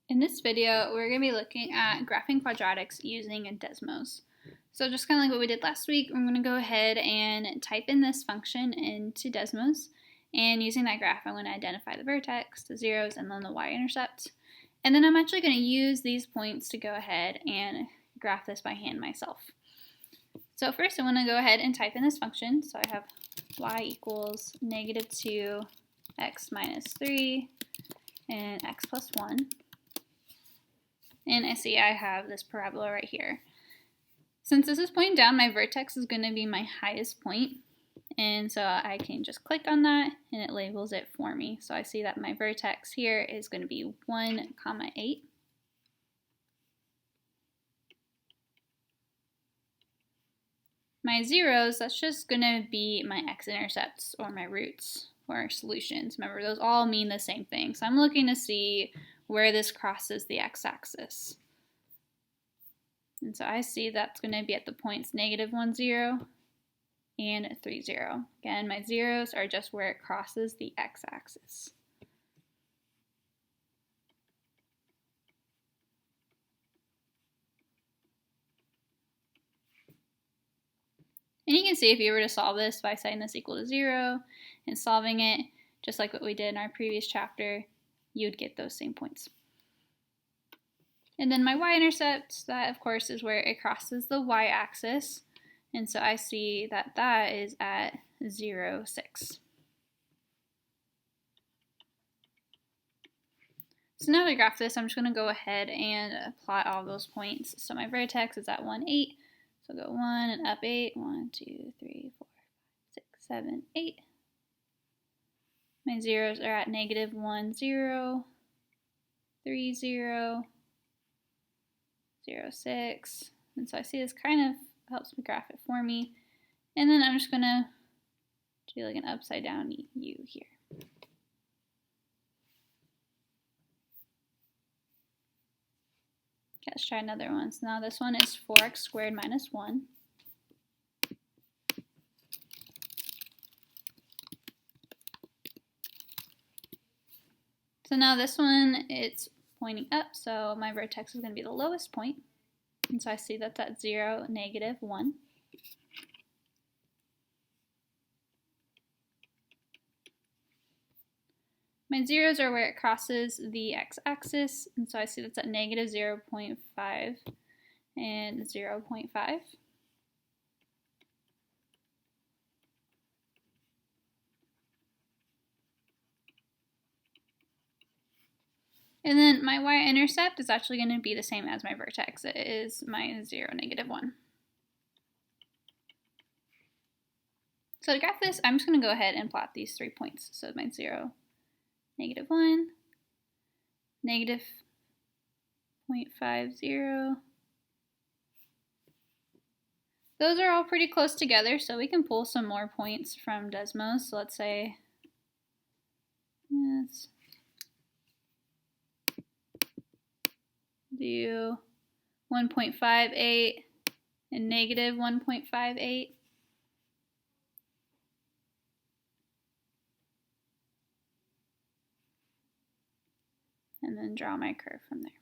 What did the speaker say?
In this video, we're going to be looking at graphing quadratics using DESMOS. So just kind of like what we did last week, I'm going to go ahead and type in this function into DESMOS. And using that graph, I'm going to identify the vertex, the zeros, and then the y-intercept. And then I'm actually going to use these points to go ahead and graph this by hand myself. So first I want to go ahead and type in this function. So I have y equals -2, x minus 3, and x plus 1. And I see I have this parabola right here. Since this is pointing down, my vertex is going to be my highest point. And so I can just click on that and it labels it for me. So I see that my vertex here is going to be 1, 8. My zeros, that's just going to be my x-intercepts or my roots or solutions. Remember, those all mean the same thing. So I'm looking to see where this crosses the x-axis. And so I see that's going to be at the points -1, 0 and 3, 0. Again, my zeros are just where it crosses the x-axis. And you can see if you were to solve this by setting this equal to 0 and solving it, just like what we did in our previous chapter, you'd get those same points. And then my y-intercept, that of course is where it crosses the y-axis. And so I see that that is at 0, 6. So now to graph this, I'm just going to go ahead and plot all those points. So my vertex is at 1, 8. So I'll go 1 and up 8. 1, 2, 3, 4, 5, 6, 7, 8. My zeros are at -1, 0, 3, 0, 0, 6. And so I see this kind of helps me graph it for me. And then I'm just going to do like an upside down U here. Okay, let's try another one. So now this one is 4x squared minus 1. So now this one, it's pointing up, so my vertex is going to be the lowest point. And so I see that's at 0, -1. My zeros are where it crosses the x-axis, and so I see that's at -0.5 and 0.5. And then my y-intercept is actually going to be the same as my vertex. It is my 0, -1. So to graph this, I'm just going to go ahead and plot these 3 points. So my 0, -1, -0.50. Those are all pretty close together, so we can pull some more points from DESMOS. So let's say let's do 1.58 and -1.58. And then draw my curve from there.